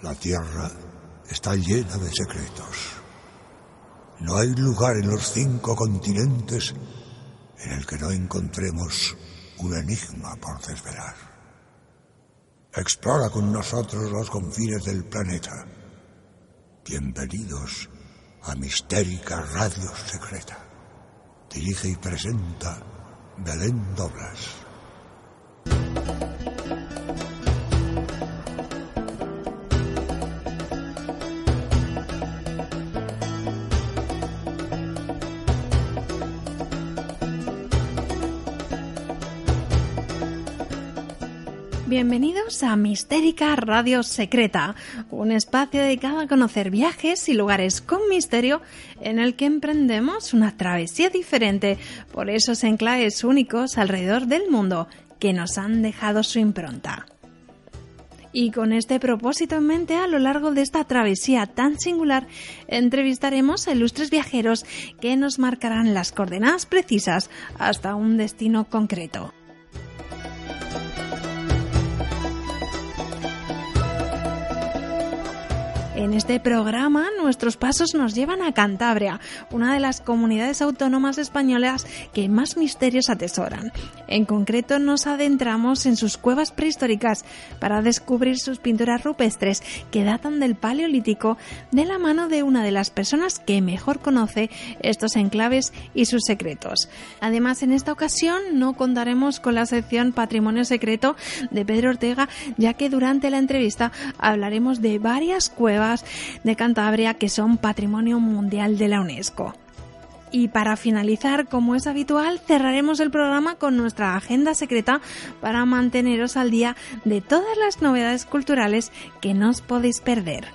La Tierra está llena de secretos. No hay lugar en los 5 continentes en el que no encontremos un enigma por desvelar. Explora con nosotros los confines del planeta. Bienvenidos a Mistérica Radio Secreta. Dirige y presenta Belén Doblas. Bienvenidos a Mistérica Radio Secreta, un espacio dedicado a conocer viajes y lugares con misterio en el que emprendemos una travesía diferente por esos enclaves únicos alrededor del mundo que nos han dejado su impronta. Y con este propósito en mente, a lo largo de esta travesía tan singular, entrevistaremos a ilustres viajeros que nos marcarán las coordenadas precisas hasta un destino concreto. En este programa, nuestros pasos nos llevan a Cantabria, una de las comunidades autónomas españolas que más misterios atesoran. En concreto, nos adentramos en sus cuevas prehistóricas para descubrir sus pinturas rupestres que datan del Paleolítico, de la mano de una de las personas que mejor conoce estos enclaves y sus secretos. Además, en esta ocasión no contaremos con la sección Patrimonio Secreto de Pedro Ortega, ya que durante la entrevista hablaremos de varias cuevas de Cantabria que son Patrimonio Mundial de la UNESCO. Y para finalizar, como es habitual, cerraremos el programa con nuestra agenda secreta para manteneros al día de todas las novedades culturales que no os podéis perder.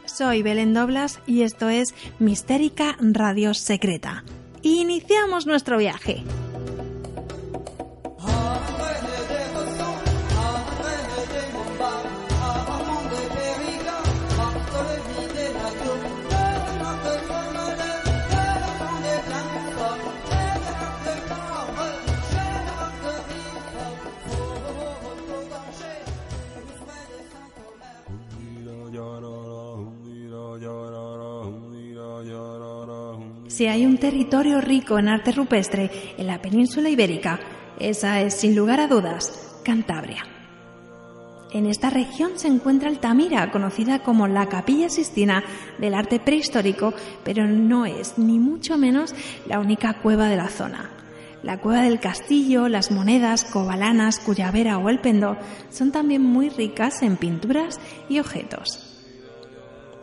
Soy Belén Doblas y esto es Mistérica Radio Secreta. Iniciamos nuestro viaje. Si hay un territorio rico en arte rupestre en la península ibérica, esa es, sin lugar a dudas, Cantabria. En esta región se encuentra Altamira, conocida como la Capilla Sistina del arte prehistórico, pero no es ni mucho menos la única cueva de la zona. La Cueva del Castillo, las monedas, cobalanas, Cuyavera o El Pendó son también muy ricas en pinturas y objetos.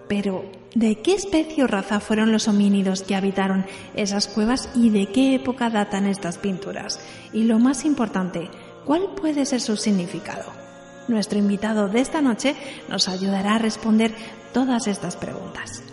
Pero, ¿de qué especie o raza fueron los homínidos que habitaron esas cuevas y de qué época datan estas pinturas? Y lo más importante, ¿cuál puede ser su significado? Nuestro invitado de esta noche nos ayudará a responder todas estas preguntas.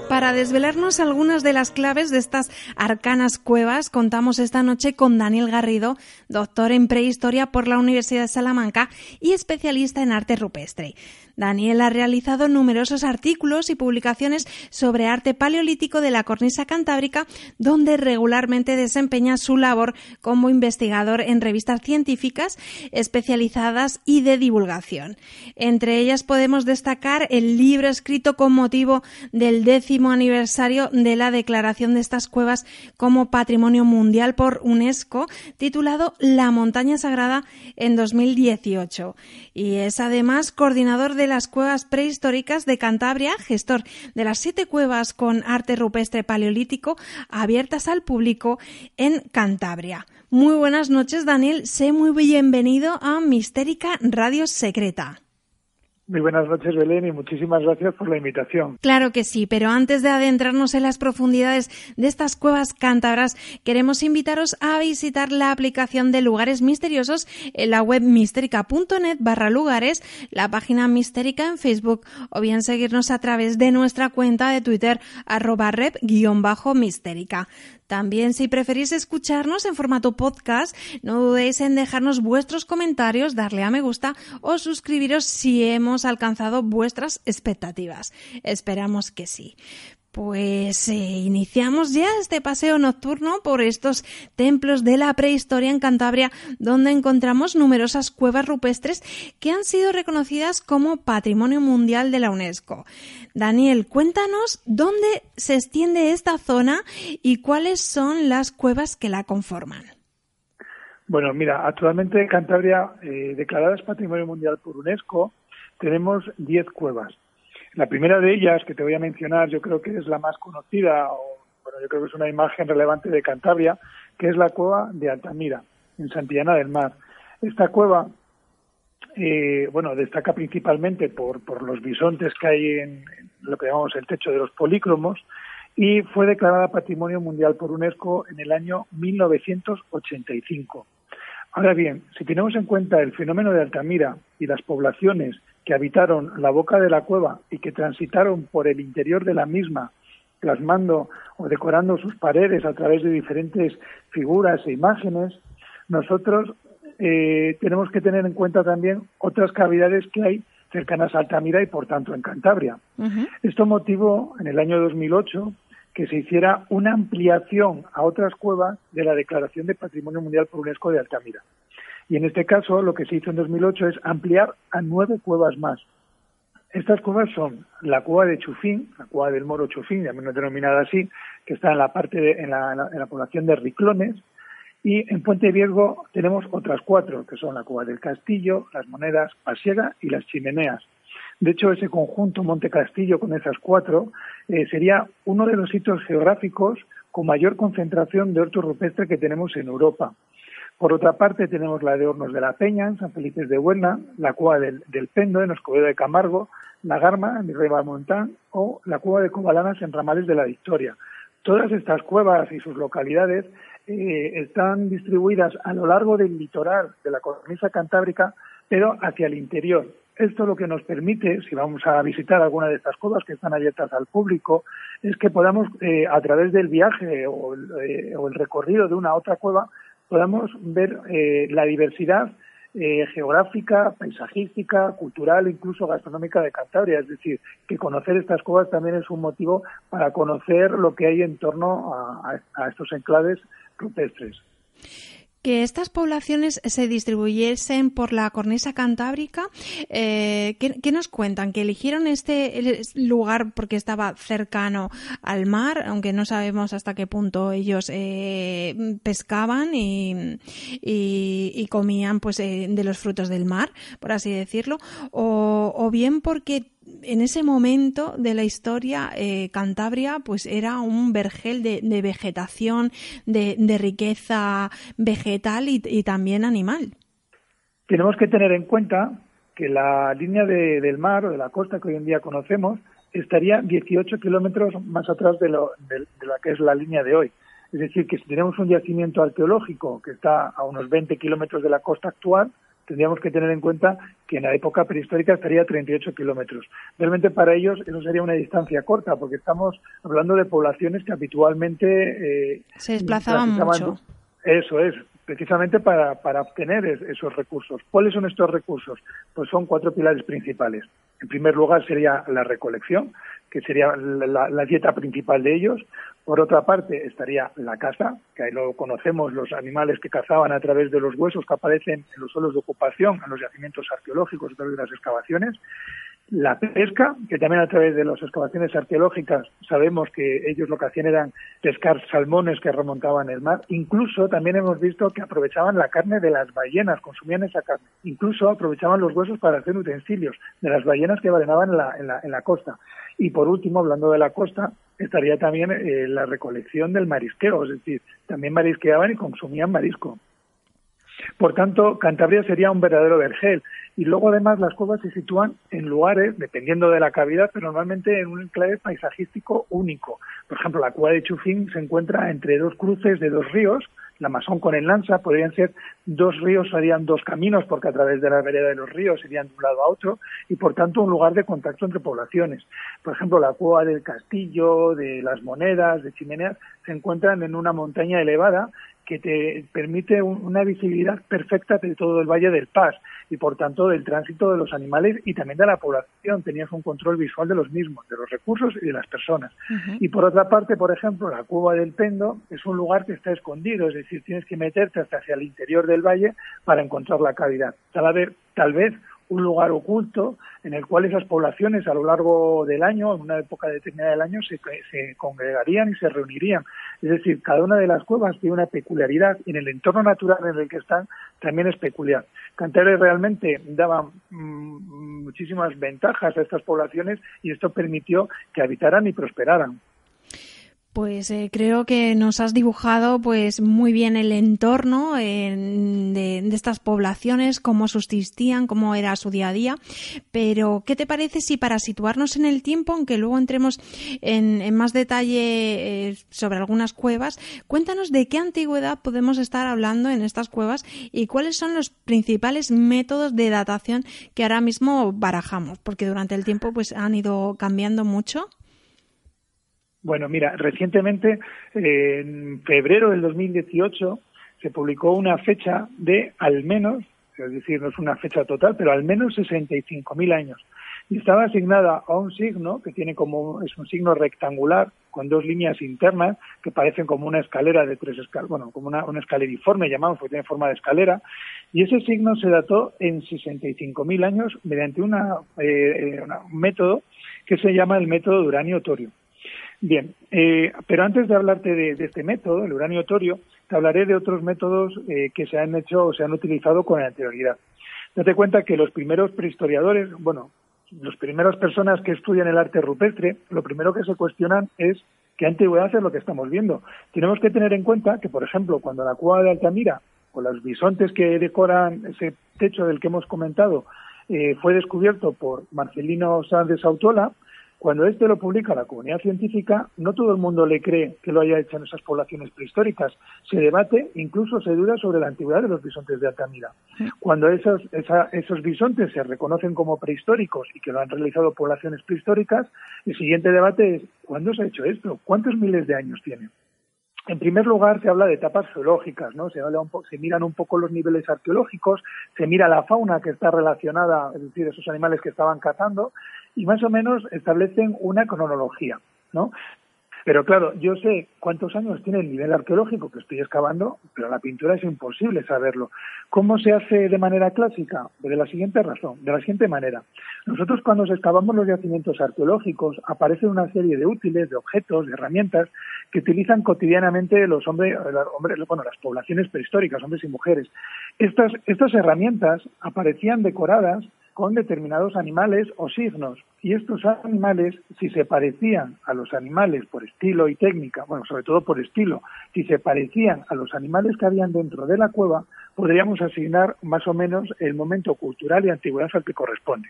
Para desvelarnos algunas de las claves de estas arcanas cuevas, contamos esta noche con Daniel Garrido, doctor en prehistoria por la Universidad de Salamanca y especialista en arte rupestre. Daniel ha realizado numerosos artículos y publicaciones sobre arte paleolítico de la cornisa cantábrica, donde regularmente desempeña su labor como investigador en revistas científicas especializadas y de divulgación. Entre ellas podemos destacar el libro escrito con motivo del 10º aniversario de la declaración de estas cuevas como Patrimonio Mundial por UNESCO, titulado La Montaña Sagrada, en 2018. Y es además coordinador de las cuevas prehistóricas de Cantabria, gestor de las 7 cuevas con arte rupestre paleolítico abiertas al público en Cantabria. Muy buenas noches, Daniel. Sé muy bienvenido a Mistérica Radio Secreta. Muy buenas noches, Belén, y muchísimas gracias por la invitación. Claro que sí, pero antes de adentrarnos en las profundidades de estas cuevas cántabras, queremos invitaros a visitar la aplicación de Lugares Misteriosos en la web misterica.net/lugares, la página Mistérica en Facebook, o bien seguirnos a través de nuestra cuenta de Twitter @rep_mistérica. También, si preferís escucharnos en formato podcast, no dudéis en dejarnos vuestros comentarios, darle a me gusta o suscribiros si hemos alcanzado vuestras expectativas. Esperamos que sí. Pues iniciamos ya este paseo nocturno por estos templos de la prehistoria en Cantabria, donde encontramos numerosas cuevas rupestres que han sido reconocidas como Patrimonio Mundial de la UNESCO. Daniel, cuéntanos dónde se extiende esta zona y cuáles son las cuevas que la conforman. Bueno, mira, actualmente en Cantabria, declaradas Patrimonio Mundial por UNESCO, tenemos 10 cuevas. La primera de ellas, que te voy a mencionar, yo creo que es la más conocida, yo creo que es una imagen relevante de Cantabria, que es la cueva de Altamira, en Santillana del Mar. Esta cueva, destaca principalmente por los bisontes que hay en lo que llamamos el techo de los polícromos, y fue declarada Patrimonio Mundial por UNESCO en el año 1985. Ahora bien, si tenemos en cuenta el fenómeno de Altamira y las poblaciones que habitaron la boca de la cueva y que transitaron por el interior de la misma, plasmando o decorando sus paredes a través de diferentes figuras e imágenes, nosotros tenemos que tener en cuenta también otras cavidades que hay cercanas a Altamira y, por tanto, en Cantabria. Uh-huh. Esto motivó, en el año 2008, que se hiciera una ampliación a otras cuevas de la Declaración de Patrimonio Mundial por UNESCO de Altamira. Y en este caso, lo que se hizo en 2008 es ampliar a 9 cuevas más. Estas cuevas son la cueva de Chufín, la cueva del Moro Chufín, ya menos denominada así, que está en la parte en la población de Riclones, y en Puente Viesgo tenemos otras 4, que son la cueva del Castillo, las Monedas, Pasiega y las Chimeneas. De hecho, ese conjunto Monte Castillo con esas 4 sería uno de los sitios geográficos con mayor concentración de orto rupestre que tenemos en Europa. Por otra parte, tenemos la de Hornos de la Peña, en San Felipe de Buelna, la cueva del Pendo, en Escobedo de Camargo, la Garma, en Virrey Montán, o la cueva de Covalanas, en Ramales de la Victoria. Todas estas cuevas y sus localidades están distribuidas a lo largo del litoral de la cornisa cantábrica, pero hacia el interior. Esto lo que nos permite, si vamos a visitar alguna de estas cuevas que están abiertas al público, es que podamos, a través del viaje o el recorrido de una a otra cueva, podamos ver la diversidad geográfica, paisajística, cultural, incluso gastronómica de Cantabria. Es decir, que conocer estas cuevas también es un motivo para conocer lo que hay en torno a estos enclaves rupestres. Que estas poblaciones se distribuyesen por la cornisa cantábrica, ¿qué nos cuentan? ¿Que eligieron este lugar porque estaba cercano al mar, aunque no sabemos hasta qué punto ellos pescaban y comían pues de los frutos del mar, por así decirlo, o bien porque en ese momento de la historia Cantabria pues era un vergel de vegetación, de riqueza vegetal y también animal? Tenemos que tener en cuenta que la línea del mar o de la costa que hoy en día conocemos estaría 18 kilómetros más atrás de la que es la línea de hoy. Es decir, que si tenemos un yacimiento arqueológico que está a unos 20 kilómetros de la costa actual, tendríamos que tener en cuenta que en la época prehistórica estaría a 38 kilómetros. Realmente para ellos eso sería una distancia corta, porque estamos hablando de poblaciones que habitualmente se desplazaban mucho. Eso es, precisamente para obtener esos recursos. ¿Cuáles son estos recursos? Pues son 4 pilares principales. En primer lugar sería la recolección, que sería la dieta principal de ellos. Por otra parte estaría la caza, que ahí lo conocemos, los animales que cazaban a través de los huesos que aparecen en los suelos de ocupación, en los yacimientos arqueológicos, a través de las excavaciones. La pesca, que también a través de las excavaciones arqueológicas sabemos que ellos lo que hacían eran pescar salmones que remontaban el mar. Incluso también hemos visto que aprovechaban la carne de las ballenas, consumían esa carne. Incluso aprovechaban los huesos para hacer utensilios de las ballenas que balenaban en la costa. Y por último, hablando de la costa, estaría también la recolección del marisqueo, es decir, también marisqueaban y consumían marisco. Por tanto, Cantabria sería un verdadero vergel. Y luego, además, las cuevas se sitúan en lugares, dependiendo de la cavidad, pero normalmente en un enclave paisajístico único. Por ejemplo, la cueva de Chufín se encuentra entre 2 cruces de 2 ríos, la Masón con el Lanza. Podrían ser 2 ríos, harían 2 caminos, porque a través de la vereda de los ríos irían de un lado a otro, y por tanto un lugar de contacto entre poblaciones. Por ejemplo, la cueva del Castillo, de las Monedas, de Chimeneas, se encuentran en una montaña elevada que te permite una visibilidad perfecta de todo el Valle del Pas y, por tanto, del tránsito de los animales y también de la población. Tenías un control visual de los mismos, de los recursos y de las personas. Y, por otra parte, por ejemplo, la Cueva del Pendo es un lugar que está escondido, es decir, tienes que meterte hasta hacia el interior del valle para encontrar la cavidad. Tal vez un lugar oculto en el cual esas poblaciones a lo largo del año, en una época determinada del año, se congregarían y se reunirían. Es decir, cada una de las cuevas tiene una peculiaridad y en el entorno natural en el que están también es peculiar. Cantabria realmente daba muchísimas ventajas a estas poblaciones y esto permitió que habitaran y prosperaran. Pues creo que nos has dibujado pues muy bien el entorno de estas poblaciones, cómo subsistían, cómo era su día a día. Pero, ¿qué te parece si para situarnos en el tiempo, aunque luego entremos en más detalle sobre algunas cuevas, cuéntanos de qué antigüedad podemos estar hablando en estas cuevas y cuáles son los principales métodos de datación que ahora mismo barajamos? Porque durante el tiempo pues han ido cambiando mucho. Bueno, mira, recientemente, en febrero del 2018, se publicó una fecha de al menos, es decir, no es una fecha total, pero al menos 65.000 años. Y estaba asignada a un signo que es un signo rectangular con dos líneas internas que parecen como una escalera de tres escaleras, bueno, como una escaleriforme, llamamos, porque tiene forma de escalera. Y ese signo se dató en 65.000 años mediante un método que se llama el método de uranio-torio. Bien, pero antes de hablarte de este método, el uranio-torio, te hablaré de otros métodos que se han hecho o se han utilizado con anterioridad. Date cuenta que los primeros prehistoriadores, las primeras personas que estudian el arte rupestre, lo primero que se cuestionan es qué antigüedad es lo que estamos viendo. Tenemos que tener en cuenta que, por ejemplo, cuando la cueva de Altamira o los bisontes que decoran ese techo del que hemos comentado fue descubierto por Marcelino Sanz de Sautola, cuando lo publica la comunidad científica, no todo el mundo le cree que lo haya hecho en esas poblaciones prehistóricas. Se debate, incluso se duda sobre la antigüedad de los bisontes de Altamira. Cuando esos bisontes se reconocen como prehistóricos y que lo han realizado poblaciones prehistóricas, el siguiente debate es, ¿cuándo se ha hecho esto? ¿Cuántos miles de años tiene? En primer lugar, se habla de etapas geológicas, ¿no? Se miran un poco los niveles arqueológicos, se mira la fauna que está relacionada, es decir, esos animales que estaban cazando, y más o menos establecen una cronología, ¿no? Pero claro, yo sé cuántos años tiene el nivel arqueológico que estoy excavando, pero la pintura es imposible saberlo. ¿Cómo se hace de manera clásica? De la siguiente manera. Nosotros cuando excavamos los yacimientos arqueológicos aparecen una serie de útiles, de objetos, de herramientas que utilizan cotidianamente las poblaciones prehistóricas, hombres y mujeres. Estas herramientas aparecían decoradas con determinados animales o signos. Y estos animales, si se parecían a los animales por estilo y técnica, sobre todo por estilo, si se parecían a los animales que habían dentro de la cueva, podríamos asignar más o menos el momento cultural y antigüedad al que corresponde.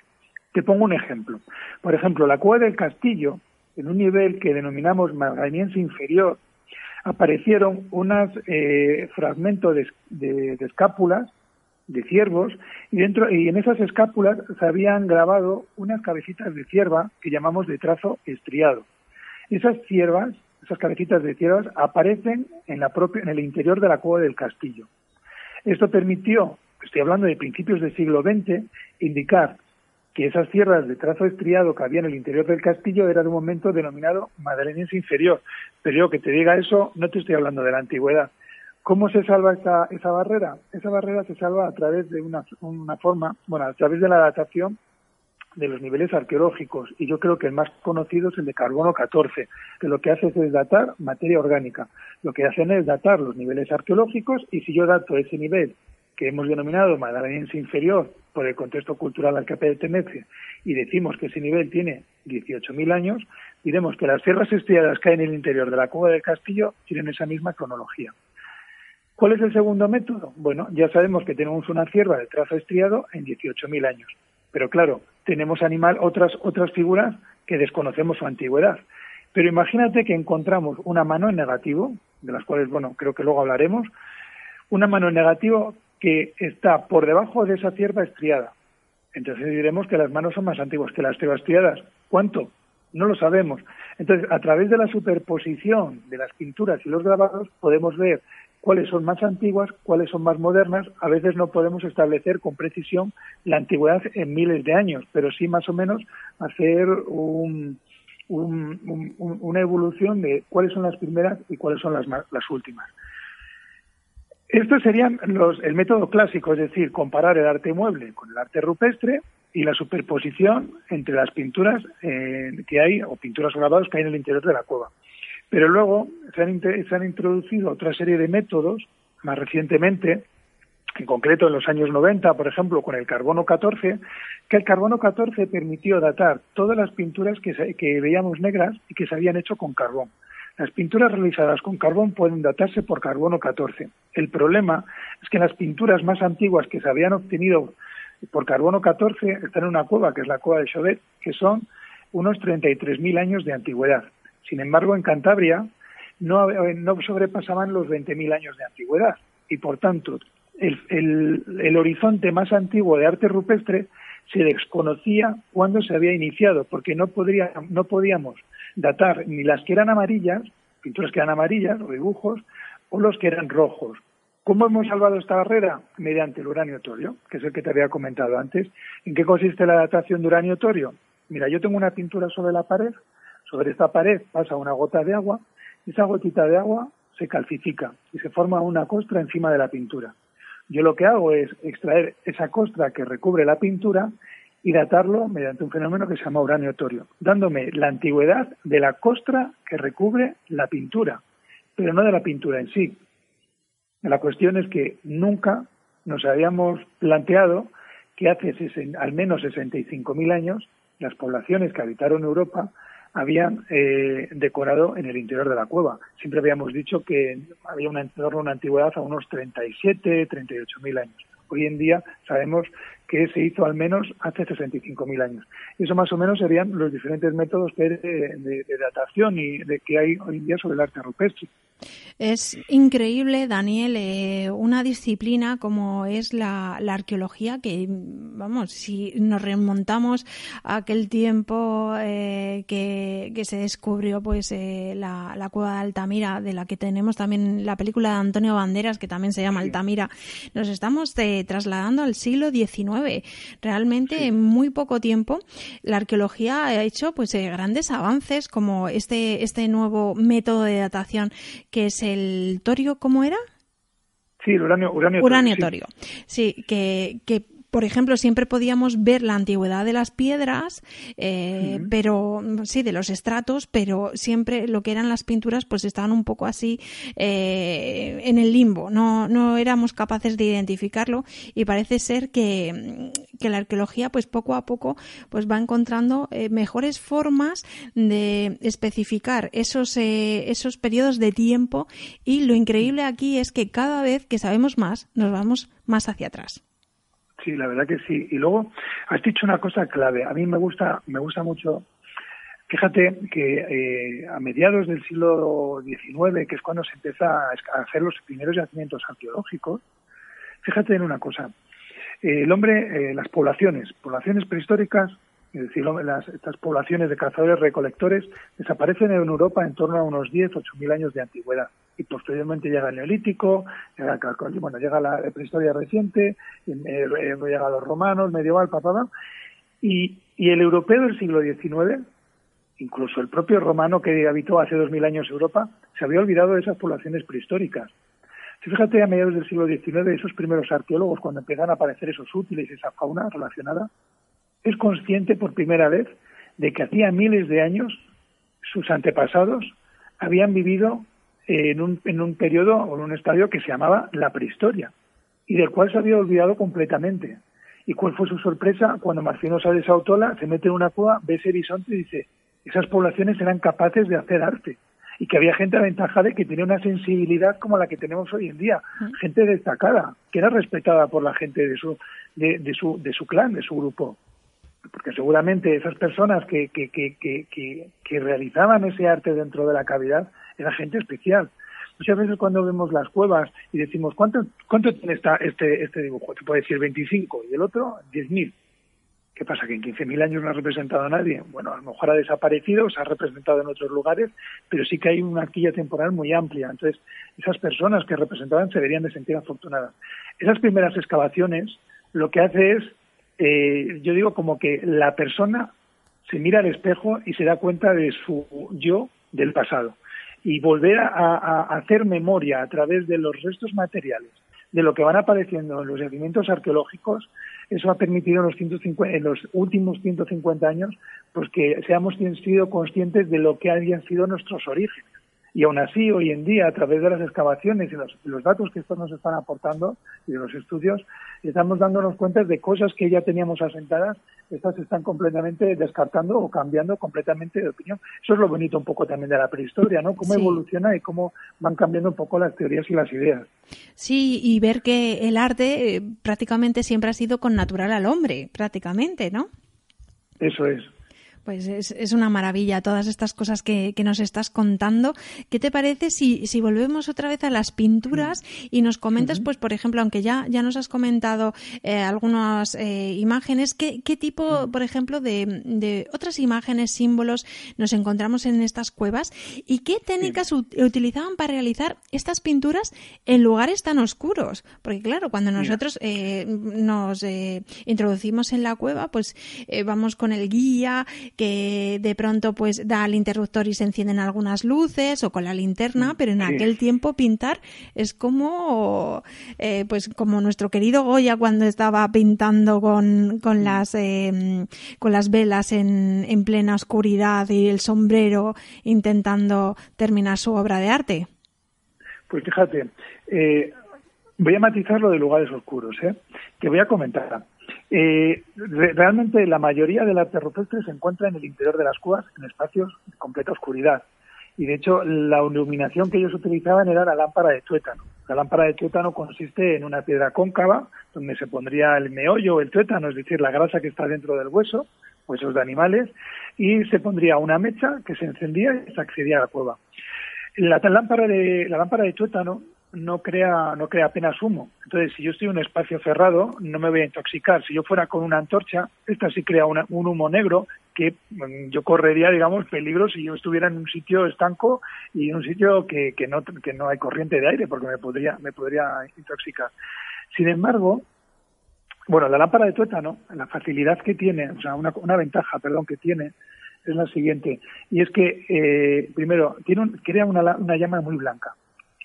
Te pongo un ejemplo. Por ejemplo, la cueva del Castillo, en un nivel que denominamos Magdaleniense inferior, aparecieron unos fragmentos de escápulas de ciervos y en esas escápulas se habían grabado unas cabecitas de cierva que llamamos de trazo estriado. Esas cabecitas de ciervas aparecen en el interior de la cueva del Castillo. Esto permitió, estoy hablando de principios del siglo XX, indicar que esas ciervas de trazo estriado que había en el interior del castillo era de un momento denominado Magdaleniense inferior. Pero yo que te diga eso, no te estoy hablando de la antigüedad. ¿Cómo se salva esa barrera? Esa barrera se salva a través de a través de la datación de los niveles arqueológicos, y yo creo que el más conocido es el de carbono 14, que lo que hace es datar materia orgánica. Lo que hacen es datar los niveles arqueológicos, y si yo dato ese nivel que hemos denominado Magdaleniense inferior por el contexto cultural al que pertenece, y decimos que ese nivel tiene 18.000 años, diremos que las sierras estriadas que hay en el interior de la cueva del Castillo tienen esa misma cronología. ¿Cuál es el segundo método? Bueno, ya sabemos que tenemos una cierva de trazo estriado en 18.000 años. Pero claro, tenemos otras figuras que desconocemos su antigüedad. Pero imagínate que encontramos una mano en negativo, de las cuales, creo que luego hablaremos, una mano en negativo que está por debajo de esa cierva estriada. Entonces diremos que las manos son más antiguas que las ciervas estriadas. ¿Cuánto? No lo sabemos. Entonces, a través de la superposición de las pinturas y los grabados, podemos ver cuáles son más antiguas, cuáles son más modernas. A veces no podemos establecer con precisión la antigüedad en miles de años, pero sí más o menos hacer una evolución de cuáles son las primeras y cuáles son las últimas. Estos serían el método clásico, es decir, comparar el arte mueble con el arte rupestre y la superposición entre las pinturas que hay, o pinturas o grabados que hay en el interior de la cueva. Pero luego se han introducido otra serie de métodos, más recientemente, en concreto en los años 90, por ejemplo, con el carbono 14, que el carbono 14 permitió datar todas las pinturas que veíamos negras y que se habían hecho con carbón. Las pinturas realizadas con carbón pueden datarse por carbono 14. El problema es que las pinturas más antiguas que se habían obtenido por carbono 14 están en una cueva, que es la cueva de Chauvet, que son unos 33.000 años de antigüedad. Sin embargo, en Cantabria no sobrepasaban los 20.000 años de antigüedad y, por tanto, el horizonte más antiguo de arte rupestre se desconocía cuándo se había iniciado, porque no podíamos datar ni las que eran amarillas, pinturas que eran amarillas o dibujos, o los que eran rojos. ¿Cómo hemos salvado esta barrera? Mediante el uranio-torio, que es el que te había comentado antes. ¿En qué consiste la datación de uranio-torio? Mira, yo tengo una pintura sobre la pared, sobre esta pared pasa una gota de agua, y esa gotita de agua se calcifica y se forma una costra encima de la pintura. Yo lo que hago es extraer esa costra que recubre la pintura y datarlo mediante un fenómeno que se llama uranio-torio, dándome la antigüedad de la costra que recubre la pintura, pero no de la pintura en sí. La cuestión es que nunca nos habíamos planteado que hace al menos 65.000 años las poblaciones que habitaron Europa habían decorado en el interior de la cueva. Siempre habíamos dicho que había en torno a una antigüedad a unos 38.000 años. Hoy en día sabemos que se hizo al menos hace 65.000 años. Y eso más o menos serían los diferentes métodos que hay de datación y de que hay hoy en día sobre el arte rupestre. Es increíble, Daniel, una disciplina como es la arqueología, que, vamos, si nos remontamos a aquel tiempo que se descubrió pues la cueva de Altamira, de la que tenemos también la película de Antonio Banderas, que también se llama Altamira, nos estamos trasladando al siglo XIX. Realmente, en muy poco tiempo, la arqueología ha hecho pues grandes avances, como este nuevo método de datación, que es el torio, ¿cómo era? Sí, el uranio-torio. Sí, que por ejemplo, siempre podíamos ver la antigüedad de las piedras, pero sí, de los estratos, pero siempre lo que eran las pinturas pues estaban un poco así en el limbo, no éramos capaces de identificarlo, y parece ser que la arqueología pues poco a poco pues va encontrando mejores formas de especificar esos periodos de tiempo, y lo increíble aquí es que cada vez que sabemos más nos vamos más hacia atrás. Sí, la verdad que sí. Y luego has dicho una cosa clave. A mí me gusta mucho. Fíjate que a mediados del siglo XIX, que es cuando se empieza a hacer los primeros yacimientos arqueológicos, fíjate en una cosa. El hombre, las poblaciones prehistóricas, es decir, estas poblaciones de cazadores-recolectores, desaparecen en Europa en torno a unos 8.000 años de antigüedad. Y posteriormente llega el Neolítico, llega la prehistoria reciente, llega los romanos, medieval, y el europeo del siglo XIX, incluso el propio romano que habitó hace 2.000 años Europa, se había olvidado de esas poblaciones prehistóricas. Si fíjate, a mediados del siglo XIX, esos primeros arqueólogos, cuando empiezan a aparecer esos útiles, esa fauna relacionada, es consciente por primera vez de que hacía miles de años sus antepasados habían vivido en un periodo o en un estadio que se llamaba la prehistoria, y del cual se había olvidado completamente. ¿Y cuál fue su sorpresa cuando Marciano Sáenz de Saotola se mete en una cueva, ve ese bisonte y dice: esas poblaciones eran capaces de hacer arte, y que había gente aventajada que tenía una sensibilidad como la que tenemos hoy en día, gente destacada, que era respetada por la gente de su clan, de su grupo? Porque seguramente esas personas que realizaban ese arte dentro de la cavidad era gente especial. Muchas veces cuando vemos las cuevas y decimos ¿cuánto tiene este dibujo? Te puede decir 25 y el otro 10.000. ¿Qué pasa? ¿Que en 15.000 años no ha representado a nadie? Bueno, a lo mejor ha desaparecido, se ha representado en otros lugares, pero sí que hay una quilla temporal muy amplia. Entonces, esas personas que representaban se deberían de sentir afortunadas. Esas primeras excavaciones lo que hace es, yo digo como que la persona se mira al espejo y se da cuenta de su yo del pasado. Y volver a hacer memoria a través de los restos materiales, de lo que van apareciendo en los yacimientos arqueológicos, eso ha permitido en los últimos 150 años pues que seamos sido conscientes de lo que habían sido nuestros orígenes. Y aún así, hoy en día, a través de las excavaciones y los datos que estos nos están aportando y de los estudios, estamos dándonos cuenta de cosas que ya teníamos asentadas, estas se están completamente descartando o cambiando completamente de opinión. Eso es lo bonito un poco también de la prehistoria, ¿no? Cómo evoluciona y cómo van cambiando un poco las teorías y las ideas. Sí, y ver que el arte prácticamente siempre ha sido connatural al hombre, prácticamente, ¿no? Eso es. Pues es una maravilla todas estas cosas que nos estás contando. ¿Qué te parece si volvemos otra vez a las pinturas y nos comentas, pues por ejemplo, aunque ya nos has comentado algunas imágenes, ¿qué tipo, por ejemplo, de otras imágenes, símbolos nos encontramos en estas cuevas y qué técnicas utilizaban para realizar estas pinturas en lugares tan oscuros? Porque claro, cuando nosotros nos introducimos en la cueva, pues vamos con el guía que de pronto pues da al interruptor y se encienden algunas luces o con la linterna, pero en aquel tiempo pintar es como pues como nuestro querido Goya cuando estaba pintando con las velas en plena oscuridad y el sombrero intentando terminar su obra de arte. Pues fíjate, voy a matizar lo de lugares oscuros, que voy a comentar. Realmente la mayoría del arte rupestre se encuentra en el interior de las cuevas, en espacios de completa oscuridad. Y de hecho, la iluminación que ellos utilizaban era la lámpara de tuétano. La lámpara de tuétano consiste en una piedra cóncava donde se pondría el meollo, el tuétano, es decir, la grasa que está dentro del hueso, huesos de animales, y se pondría una mecha que se encendía y se accedía a la cueva. La lámpara de tuétano no crea apenas humo. Entonces, si yo estoy en un espacio cerrado, no me voy a intoxicar. Si yo fuera con una antorcha, esta sí crea un humo negro que yo correría, digamos, peligro si yo estuviera en un sitio estanco y en un sitio que no hay corriente de aire, porque me podría intoxicar. Sin embargo, bueno, la lámpara de tuétano, la facilidad que tiene, o sea, una ventaja, que tiene, es la siguiente, y es que, primero, crea una llama muy blanca.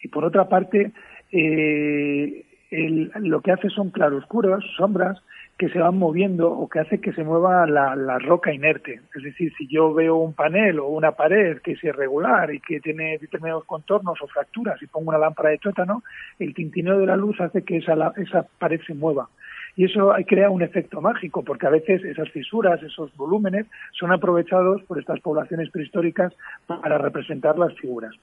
Y por otra parte, lo que hace son claroscuros, sombras, que se van moviendo o que hace que se mueva la roca inerte. Es decir, si yo veo un panel o una pared que es irregular y que tiene determinados contornos o fracturas y pongo una lámpara de tuétano, el tintineo de la luz hace que esa pared se mueva. Y eso crea un efecto mágico, porque a veces esas fisuras, esos volúmenes, son aprovechados por estas poblaciones prehistóricas para representar las figuras.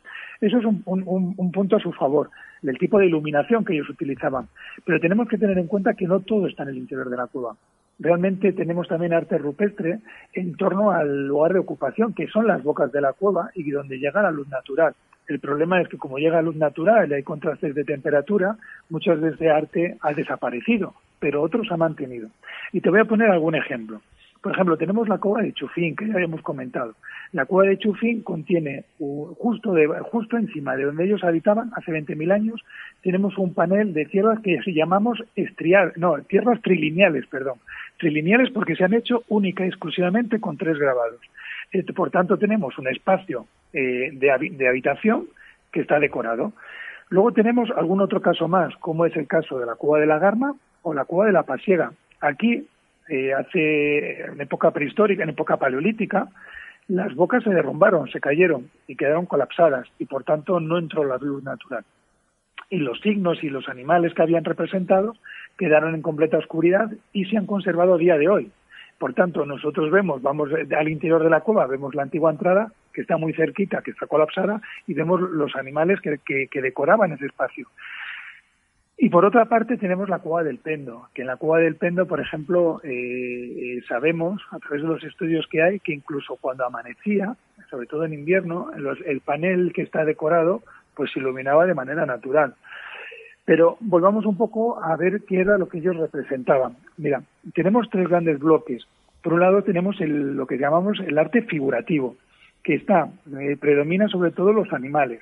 Eso es un punto a su favor, del tipo de iluminación que ellos utilizaban. Pero tenemos que tener en cuenta que no todo está en el interior de la cueva. Realmente tenemos también arte rupestre en torno al lugar de ocupación, que son las bocas de la cueva y donde llega la luz natural. El problema es que como llega luz natural y hay contrastes de temperatura, muchas de ese arte ha desaparecido, pero otros ha mantenido. Y te voy a poner algún ejemplo. Por ejemplo, tenemos la cueva de Chufín, que ya habíamos comentado. La cueva de Chufín contiene, justo encima de donde ellos habitaban, hace 20.000 años, tenemos un panel de tierras que llamamos tierras trilineales, Trilineales porque se han hecho única y exclusivamente con 3 grabados. Por tanto, tenemos un espacio de habitación que está decorado. Luego tenemos algún otro caso más, como es el caso de la cueva de la Garma o la cueva de la Pasiega. Aquí, en época prehistórica, en época paleolítica, las bocas se derrumbaron, se cayeron y quedaron colapsadas y por tanto no entró la luz natural. Y los signos y los animales que habían representado quedaron en completa oscuridad y se han conservado a día de hoy. Por tanto, nosotros vamos al interior de la cueva, vemos la antigua entrada, que está muy cerquita, que está colapsada, y vemos los animales que decoraban ese espacio. Y por otra parte tenemos la cueva del Pendo, que en la cueva del Pendo, por ejemplo, sabemos, a través de los estudios que hay, que incluso cuando amanecía, sobre todo en invierno, el panel que está decorado, pues se iluminaba de manera natural. Pero volvamos un poco a ver qué era lo que ellos representaban. Mira, tenemos 3 grandes bloques. Por un lado tenemos lo que llamamos el arte figurativo, que predomina sobre todo los animales.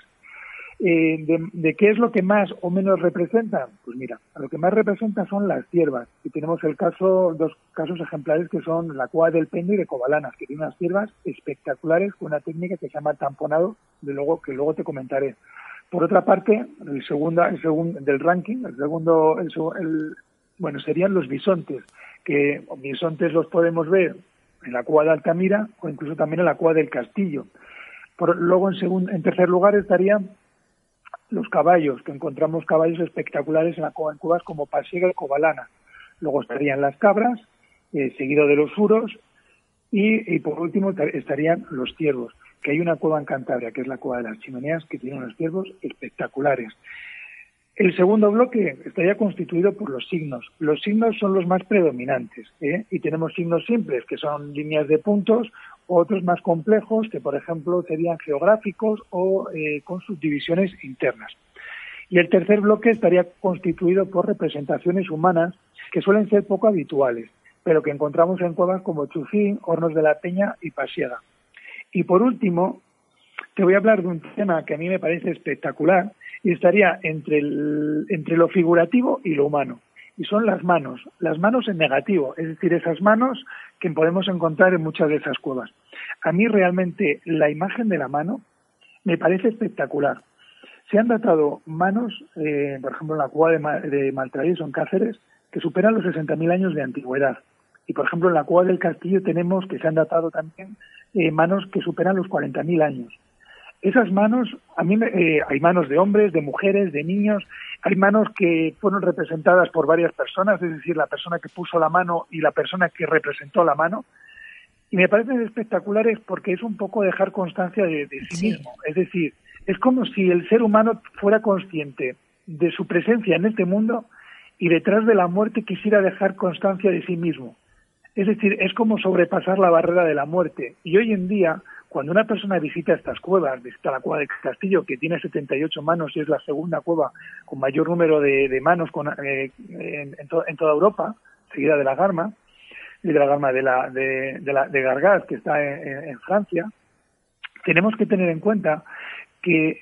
¿De qué es lo que más o menos representa? Pues mira, lo que más representa son las ciervas. Y tenemos dos casos ejemplares que son la cueva del Pendo y de Cobalanas, que tienen unas ciervas espectaculares con una técnica que se llama tamponado, que luego te comentaré. Por otra parte, el segundo del ranking, serían los bisontes, que bisontes los podemos ver en la cueva de Altamira o incluso también en la cueva del Castillo. Luego, en tercer lugar, estarían los caballos, que encontramos caballos espectaculares en cuevas como Pasiega y Cobalana. Luego estarían las cabras, seguido de los suros, y por último estarían los ciervos, que hay una cueva en Cantabria, que es la cueva de las Chimeneas, que tiene unos ciervos espectaculares. El segundo bloque estaría constituido por los signos. Los signos son los más predominantes, y tenemos signos simples, que son líneas de puntos, otros más complejos, que por ejemplo serían geográficos o con subdivisiones internas. Y el tercer bloque estaría constituido por representaciones humanas, que suelen ser poco habituales, pero que encontramos en cuevas como Chufín, Hornos de la Peña y Pasiega. Y por último, te voy a hablar de un tema que a mí me parece espectacular, y estaría entre lo figurativo y lo humano. Y son las manos en negativo, es decir, esas manos que podemos encontrar en muchas de esas cuevas. A mí realmente la imagen de la mano me parece espectacular. Se han datado manos, por ejemplo, en la cueva de Maltraviso, en Cáceres, que superan los 60.000 años de antigüedad. Y, por ejemplo, en la cueva del Castillo tenemos que se han datado también manos que superan los 40.000 años. Esas manos, hay manos de hombres, de mujeres, de niños, hay manos que fueron representadas por varias personas, es decir, la persona que puso la mano y la persona que representó la mano, y me parecen espectaculares porque es un poco dejar constancia de sí mismo, es decir, es como si el ser humano fuera consciente de su presencia en este mundo y detrás de la muerte quisiera dejar constancia de sí mismo. Es decir, es como sobrepasar la barrera de la muerte, y hoy en día, cuando una persona visita estas cuevas, visita la cueva del Castillo, que tiene 78 manos y es la segunda cueva con mayor número de manos en toda Europa, seguida de la Garma, y de la Garma de Gargas, que está en Francia, tenemos que tener en cuenta que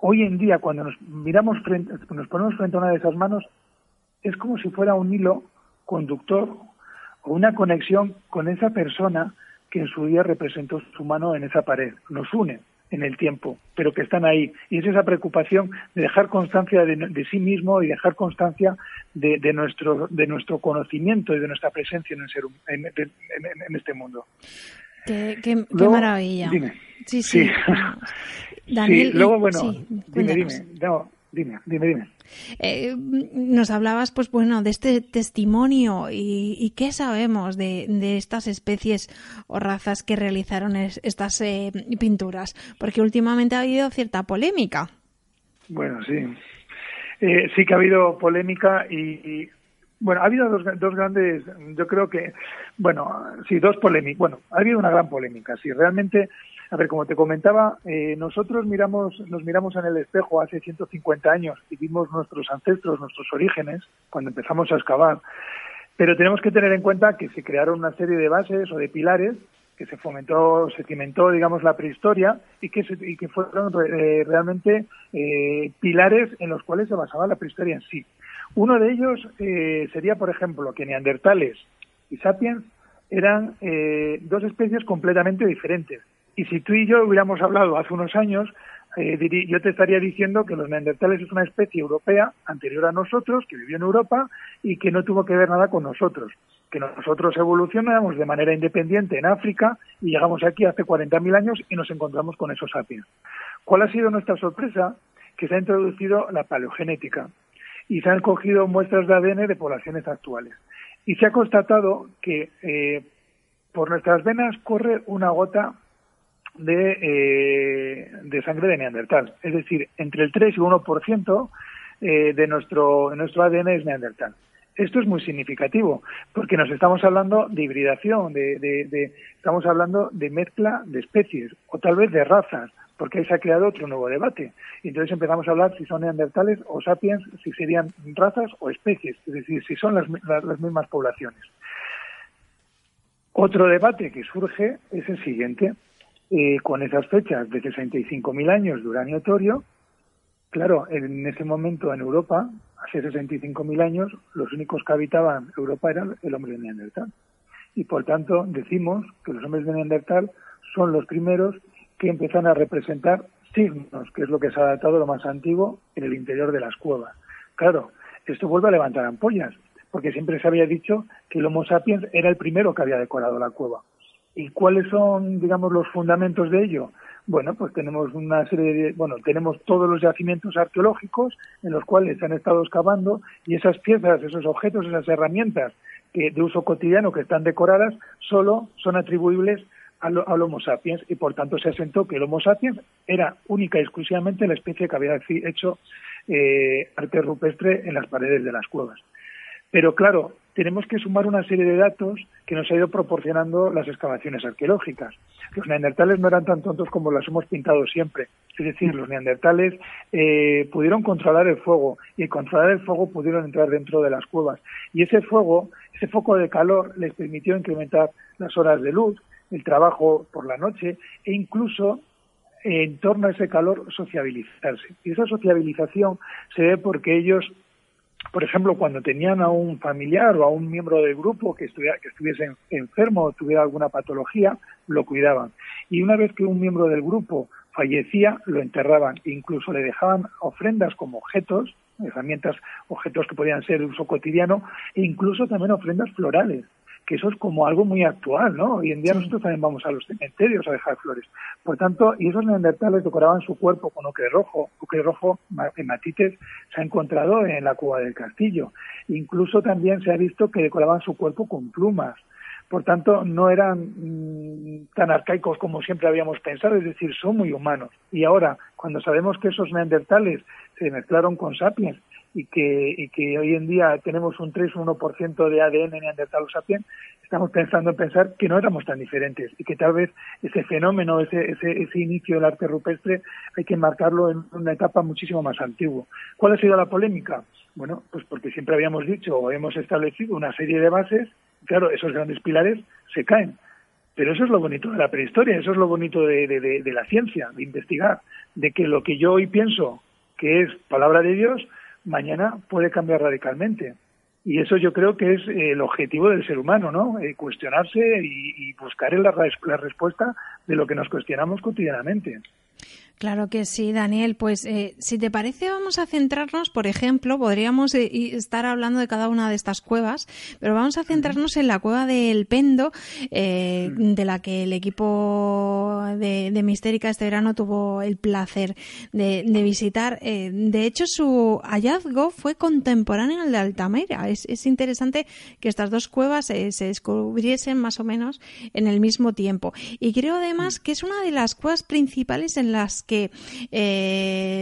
hoy en día, cuando nos ponemos frente a una de esas manos, es como si fuera un hilo conductor o una conexión con esa persona que en su día representó su mano en esa pared. Nos une en el tiempo, pero que están ahí. Y es esa preocupación de dejar constancia de sí mismo y dejar constancia de nuestro conocimiento y de nuestra presencia en este mundo. Qué maravilla. Dime. Sí. Daniel, sí. Luego, dime. Nos hablabas, pues bueno, de este testimonio y qué sabemos de estas especies o razas que realizaron estas pinturas, porque últimamente ha habido cierta polémica. Bueno, sí. Sí que ha habido polémica y bueno, ha habido dos grandes, yo creo que, dos polémicas. Bueno, ha habido una gran polémica, sí, realmente. A ver, como te comentaba, nosotros nos miramos en el espejo hace 150 años y vimos nuestros ancestros, nuestros orígenes, cuando empezamos a excavar. Pero tenemos que tener en cuenta que se crearon una serie de bases o de pilares que se cimentó, digamos, la prehistoria y que fueron realmente pilares en los cuales se basaba la prehistoria en sí. Uno de ellos sería, por ejemplo, que neandertales y sapiens eran dos especies completamente diferentes. Y si tú y yo hubiéramos hablado hace unos años, yo te estaría diciendo que los neandertales es una especie europea anterior a nosotros, que vivió en Europa y que no tuvo que ver nada con nosotros. Que nosotros evolucionamos de manera independiente en África y llegamos aquí hace 40.000 años y nos encontramos con esos sapiens. ¿Cuál ha sido nuestra sorpresa? Que se ha introducido la paleogenética y se han cogido muestras de ADN de poblaciones actuales. Y se ha constatado que por nuestras venas corre una gota de sangre de neandertal, es decir, entre el 3 y 1% de nuestro ADN es neandertal. Esto es muy significativo, porque nos estamos hablando de hibridación, estamos hablando de mezcla de especies, o tal vez de razas, porque ahí se ha creado otro nuevo debate. Y entonces empezamos a hablar si son neandertales o sapiens, si serían razas o especies, es decir, si son las mismas poblaciones. Otro debate que surge es el siguiente. Con esas fechas de 65.000 años de uranio-torio, claro, en ese momento en Europa, hace 65.000 años, los únicos que habitaban Europa eran el hombre de Neandertal. Y por tanto decimos que los hombres de Neandertal son los primeros que empiezan a representar signos, que es lo que se ha datado lo más antiguo en el interior de las cuevas. Claro, esto vuelve a levantar ampollas, porque siempre se había dicho que el Homo sapiens era el primero que había decorado la cueva. ¿Y cuáles son, digamos, los fundamentos de ello? Bueno, pues tenemos una serie de, tenemos todos los yacimientos arqueológicos en los cuales se han estado excavando, y esas piezas, esos objetos, esas herramientas de uso cotidiano que están decoradas solo son atribuibles al Homo sapiens, y por tanto se asentó que el Homo sapiens era única y exclusivamente la especie que había hecho arte rupestre en las paredes de las cuevas. Pero claro, tenemos que sumar una serie de datos que nos ha ido proporcionando las excavaciones arqueológicas. Los neandertales no eran tan tontos como los hemos pintado siempre. Es decir, los neandertales pudieron controlar el fuego, y al controlar el fuego pudieron entrar dentro de las cuevas. Y ese fuego, ese foco de calor, les permitió incrementar las horas de luz, el trabajo por la noche, e incluso en torno a ese calor sociabilizarse. Y esa sociabilización se ve porque ellos, por ejemplo, cuando tenían a un familiar o a un miembro del grupo que estuviese enfermo o tuviera alguna patología, lo cuidaban. Y una vez que un miembro del grupo fallecía, lo enterraban e incluso le dejaban ofrendas como objetos, herramientas, objetos que podían ser de uso cotidiano, e incluso también ofrendas florales, que eso es como algo muy actual, ¿no? Hoy en día nosotros también vamos a los cementerios a dejar flores. Por tanto, y esos neandertales decoraban su cuerpo con ocre rojo hematites se ha encontrado en la cueva del castillo. Incluso también se ha visto que decoraban su cuerpo con plumas. Por tanto, no eran tan arcaicos como siempre habíamos pensado, es decir, son muy humanos. Y ahora, cuando sabemos que esos neandertales se mezclaron con sapiens, y que hoy en día tenemos un 3 o 1% de ADN neandertal o sapiens, estamos pensando en pensar que no éramos tan diferentes, y que tal vez ese fenómeno, ese inicio del arte rupestre, hay que marcarlo en una etapa muchísimo más antigua. ¿Cuál ha sido la polémica? Bueno, pues porque siempre habíamos dicho o hemos establecido una serie de bases, claro, esos grandes pilares se caen. Pero eso es lo bonito de la prehistoria, eso es lo bonito de la ciencia, de investigar, de que lo que yo hoy pienso que es palabra de Dios, mañana puede cambiar radicalmente. Y eso yo creo que es el objetivo del ser humano, ¿no? Cuestionarse y buscar la respuesta de lo que nos cuestionamos cotidianamente. Claro que sí, Daniel. Pues si te parece, vamos a centrarnos, por ejemplo, podríamos estar hablando de cada una de estas cuevas, pero vamos a centrarnos en la cueva del Pendo, de la que el equipo de Mistérica este verano tuvo el placer de visitar. De hecho, su hallazgo fue contemporáneo al de Altamira. Es interesante que estas dos cuevas se descubriesen más o menos en el mismo tiempo. Y creo además que es una de las cuevas principales en las que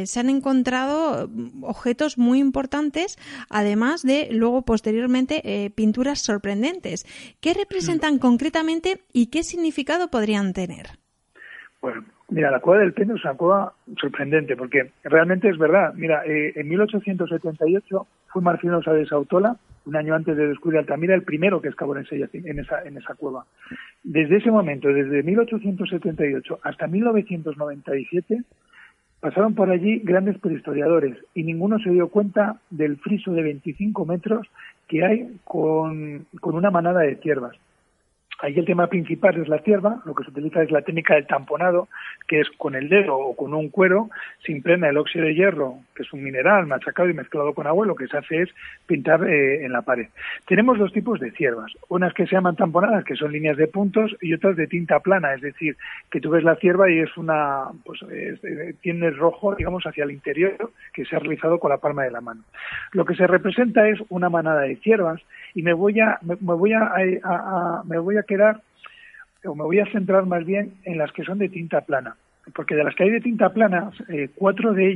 se han encontrado objetos muy importantes, además de luego posteriormente pinturas sorprendentes. ¿Qué representan concretamente y qué significado podrían tener? Bueno, mira, la cueva del Pendo es una cueva sorprendente porque realmente es verdad. Mira, en 1878 fue Marcelino Sáenz Autola, un año antes de descubrir Altamira, el primero que excavó en esa cueva. Desde ese momento, desde 1878 hasta 1997, pasaron por allí grandes prehistoriadores y ninguno se dio cuenta del friso de 25 metros que hay con una manada de ciervas. Ahí el tema principal es la cierva, lo que se utiliza es la técnica del tamponado, que es con el dedo o con un cuero, se impregna el óxido de hierro, que es un mineral machacado y mezclado con agua, lo que se hace es pintar en la pared. Tenemos dos tipos de ciervas, unas que se llaman tamponadas, que son líneas de puntos, y otras de tinta plana, es decir, que tú ves la cierva y es tiene rojo, digamos, hacia el interior, que se ha realizado con la palma de la mano. Lo que se representa es una manada de ciervas, y me voy a centrar más bien en las que son de tinta plana, porque de las que hay de tinta plana, hay cuatro de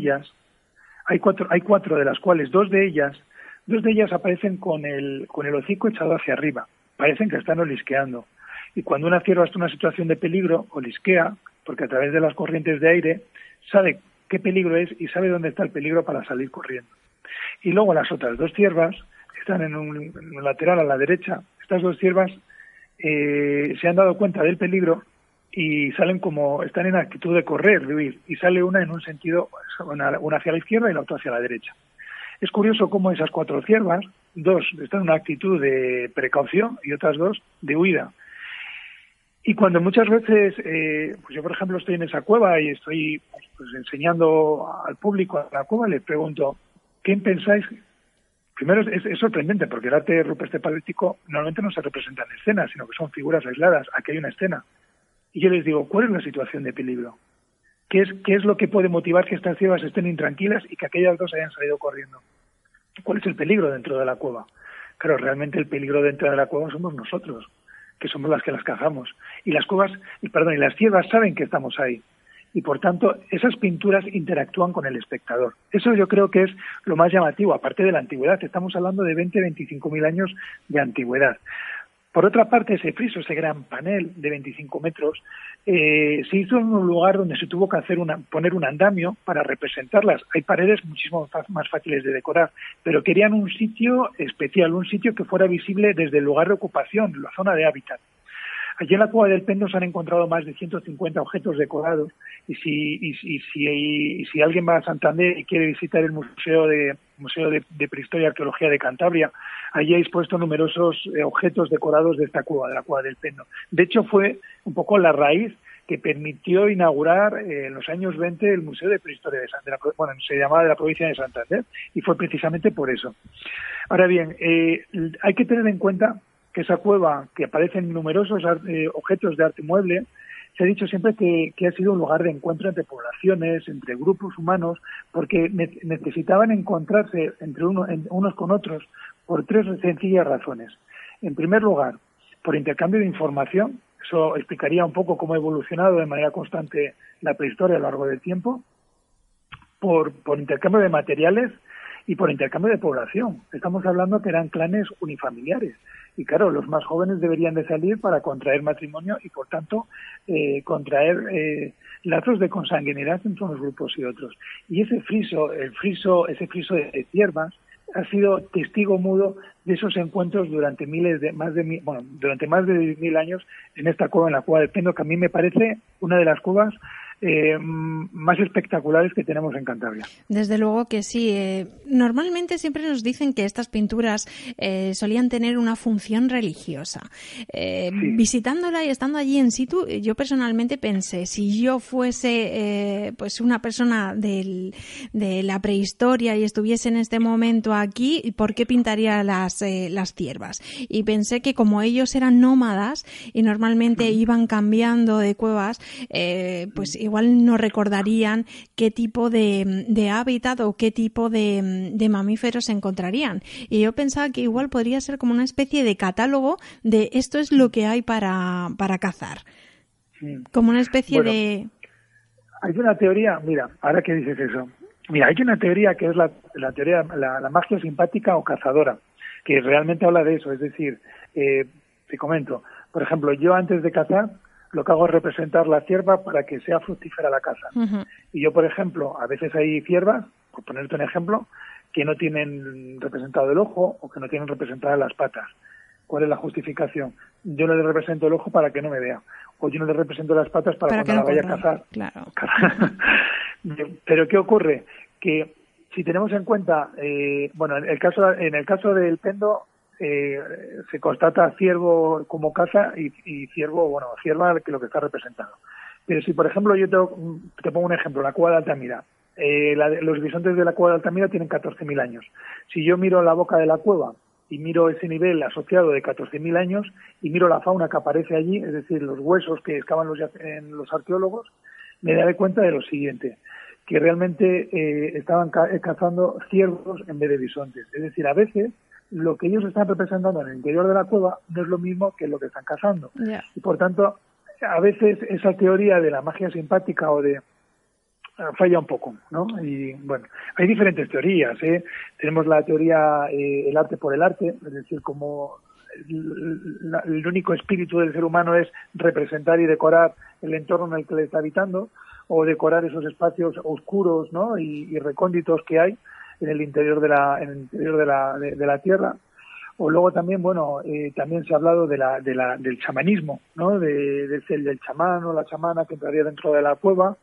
las cuales dos de ellas aparecen con el hocico echado hacia arriba, parecen que están olisqueando, y cuando una cierva está en una situación de peligro, olisquea, porque a través de las corrientes de aire sabe qué peligro es y sabe dónde está el peligro para salir corriendo. Y luego las otras dos ciervas están en un lateral a la derecha. Estas dos ciervas se han dado cuenta del peligro y están en actitud de correr, de huir, y sale una en un sentido, una hacia la izquierda y la otra hacia la derecha. Es curioso cómo esas 4 ciervas, 2 están en una actitud de precaución y otras 2 de huida. Y cuando muchas veces, pues yo por ejemplo estoy en esa cueva y estoy pues enseñando al público a la cueva, les pregunto, ¿qué pensáis? Primero es sorprendente porque el arte rupestre paleolítico normalmente no se representa en escenas, sino que son figuras aisladas. Aquí hay una escena. Y yo les digo, ¿cuál es la situación de peligro? ¿Qué es lo que puede motivar que estas ciervas estén intranquilas y que aquellas 2 hayan salido corriendo? ¿Cuál es el peligro dentro de la cueva? Claro, realmente el peligro dentro de la cueva somos nosotros, que somos las que las cazamos. Y las ciervas saben que estamos ahí. Y por tanto, esas pinturas interactúan con el espectador. Eso yo creo que es lo más llamativo, aparte de la antigüedad. Estamos hablando de 20-25.000 años de antigüedad. Por otra parte, ese friso, ese gran panel de 25 metros, se hizo en un lugar donde se tuvo que poner un andamio para representarlas. Hay paredes muchísimo más fáciles de decorar, pero querían un sitio especial, un sitio que fuera visible desde el lugar de ocupación, la zona de hábitat. Allí en la Cueva del Pendo se han encontrado más de 150 objetos decorados y si alguien va a Santander y quiere visitar el Museo de Prehistoria y Arqueología de Cantabria, allí hay expuesto numerosos objetos decorados de esta cueva, de la Cueva del Pendo. De hecho, fue un poco la raíz que permitió inaugurar en los años 20 el Museo de Prehistoria de Santander. Bueno, se llamaba de la provincia de Santander y fue precisamente por eso. Ahora bien, hay que tener en cuenta que esa cueva, que aparecen numerosos objetos de arte mueble, se ha dicho siempre que ha sido un lugar de encuentro entre poblaciones, entre grupos humanos, porque necesitaban encontrarse entre unos con otros por 3 sencillas razones. En primer lugar, por intercambio de información. Eso explicaría un poco cómo ha evolucionado de manera constante la prehistoria a lo largo del tiempo. Por intercambio de materiales y por intercambio de población. Estamos hablando que eran clanes unifamiliares. Y claro, los más jóvenes deberían de salir para contraer matrimonio y, por tanto, contraer lazos de consanguinidad entre unos grupos y otros. Y ese friso de ciervas ha sido testigo mudo de esos encuentros durante más de 1000 años en esta cueva, en la Cueva del Pendo, que a mí me parece una de las cuevas más espectaculares que tenemos en Cantabria. Desde luego que sí. Normalmente siempre nos dicen que estas pinturas solían tener una función religiosa. Sí. Visitándola y estando allí in situ, yo personalmente pensé, si yo fuese pues una persona de la prehistoria y estuviese en este momento aquí, ¿por qué pintaría las ciervas? Y pensé que como ellos eran nómadas y normalmente iban cambiando de cuevas, pues igual no recordarían qué tipo de hábitat o qué tipo de mamíferos se encontrarían. Y yo pensaba que igual podría ser como una especie de catálogo de esto es lo que hay para cazar. Como una especie de... Hay una teoría, mira, ahora que dices eso, hay una teoría que es la teoría, la magia simpática o cazadora, que realmente habla de eso. Es decir, te comento, por ejemplo, yo antes de cazar, lo que hago es representar la cierva para que sea fructífera la caza. Uh-huh. Y yo, por ejemplo, a veces hay ciervas, por ponerte un ejemplo, que no tienen representado el ojo o que no tienen representadas las patas. ¿Cuál es la justificación? Yo no le represento el ojo para que no me vea. O yo no le represento las patas para cuando la vaya a cazar. Claro. Pero ¿qué ocurre? Que si tenemos en cuenta, en el caso del Pendo, se constata ciervo como caza y cierva que lo que está representado. Pero si, por ejemplo, yo te pongo un ejemplo, la Cueva de Altamira. Los bisontes de la Cueva de Altamira tienen 14.000 años. Si yo miro la boca de la cueva y miro ese nivel asociado de 14.000 años y miro la fauna que aparece allí, es decir, los huesos que excavan los arqueólogos, me daré cuenta de lo siguiente, que realmente estaban cazando ciervos en vez de bisontes. Es decir, a veces lo que ellos están representando en el interior de la cueva no es lo mismo que lo que están cazando. Yeah. Y por tanto, a veces esa teoría de la magia simpática o de falla un poco, ¿no? Y bueno, hay diferentes teorías, Tenemos la teoría el arte por el arte, es decir, como el único espíritu del ser humano es representar y decorar el entorno en el que le está habitando, o decorar esos espacios oscuros, ¿no? y recónditos que hay en el interior de la tierra, O luego también, también se ha hablado del chamanismo, ¿no? Del chamán o la chamana que entraría dentro de la cueva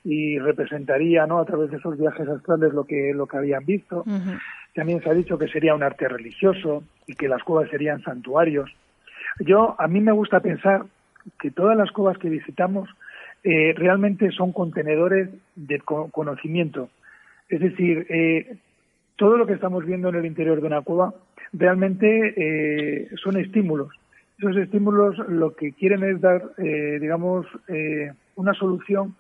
y representaría, ¿no?, a través de esos viajes astrales lo que habían visto. Uh-huh. También se ha dicho que sería un arte religioso y que las cuevas serían santuarios. A mí me gusta pensar que todas las cuevas que visitamos realmente son contenedores de conocimiento. Es decir, todo lo que estamos viendo en el interior de una cueva realmente son estímulos. Esos estímulos lo que quieren es dar, una solución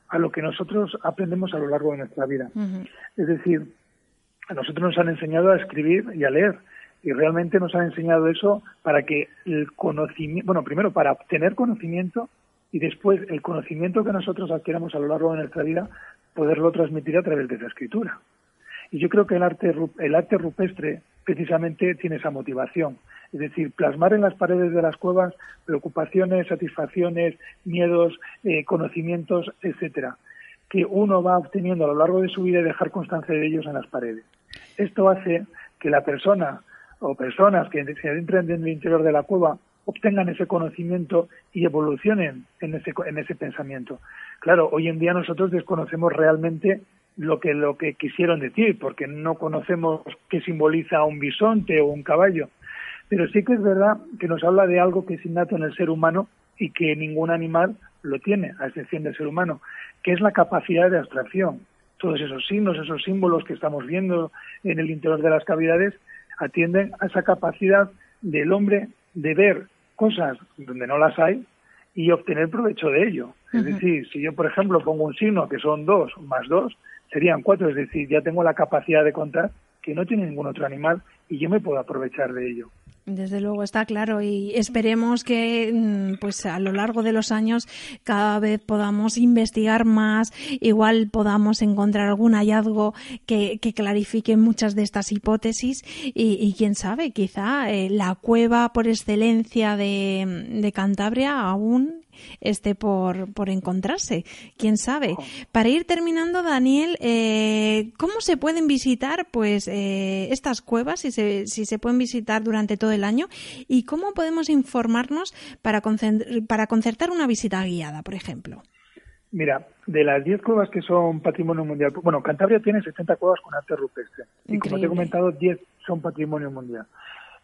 a lo que nosotros aprendemos a lo largo de nuestra vida. Uh-huh. Es decir, a nosotros nos han enseñado a escribir y a leer, y realmente nos han enseñado eso para que el conocimiento, primero para obtener conocimiento y después el conocimiento que nosotros adquiramos a lo largo de nuestra vida, poderlo transmitir a través de esa escritura. Y yo creo que el arte rupestre precisamente tiene esa motivación. Es decir, plasmar en las paredes de las cuevas preocupaciones, satisfacciones, miedos, conocimientos, etcétera, que uno va obteniendo a lo largo de su vida y dejar constancia de ellos en las paredes. Esto hace que la persona o personas que se adentren en el interior de la cueva obtengan ese conocimiento y evolucionen en ese pensamiento. Claro, hoy en día nosotros desconocemos realmente lo que quisieron decir, porque no conocemos qué simboliza un bisonte o un caballo. Pero sí que es verdad que nos habla de algo que es innato en el ser humano y que ningún animal lo tiene, a excepción del ser humano, que es la capacidad de abstracción. Todos esos signos, esos símbolos que estamos viendo en el interior de las cavidades atienden a esa capacidad del hombre de ver cosas donde no las hay y obtener provecho de ello. Uh-huh. Es decir, si yo, por ejemplo, pongo un signo que son 2 más 2, serían 4, es decir, ya tengo la capacidad de contar que no tiene ningún otro animal y yo me puedo aprovechar de ello. Desde luego, está claro, y esperemos que pues a lo largo de los años cada vez podamos investigar más, igual podamos encontrar algún hallazgo que clarifique muchas de estas hipótesis y quién sabe, quizá la cueva por excelencia de Cantabria aún esté por encontrarse, quién sabe. Para ir terminando, Daniel, ¿cómo se pueden visitar pues estas cuevas, si se pueden visitar durante todo el año, y cómo podemos informarnos para concertar una visita guiada, por ejemplo? Mira, de las 10 cuevas que son patrimonio mundial, Cantabria tiene 70 cuevas con arte rupestre. Increíble. Y como te he comentado, 10 son patrimonio mundial,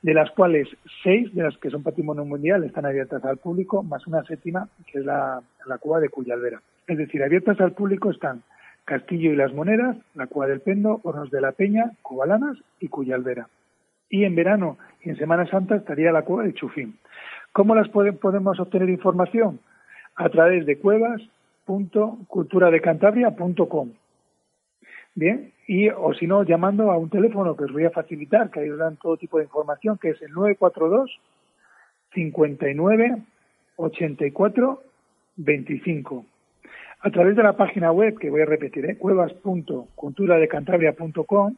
de las cuales 6 de las que son patrimonio mundial están abiertas al público, más una 7ª, que es la cueva de Cuyalbera. Es decir, abiertas al público están Castillo y las Monedas, la cueva del Pendo, Hornos de la Peña, Cubalanas y Cuyalbera. Y en verano y en Semana Santa estaría la cueva de Chufín. ¿Cómo las podemos obtener información? A través de cuevas.culturadecantabria.com. Bien, o si no, llamando a un teléfono que os voy a facilitar, que ahí os dan todo tipo de información, que es el 942 59 84 25. A través de la página web, que voy a repetir, cuevas.culturadecantabria.com,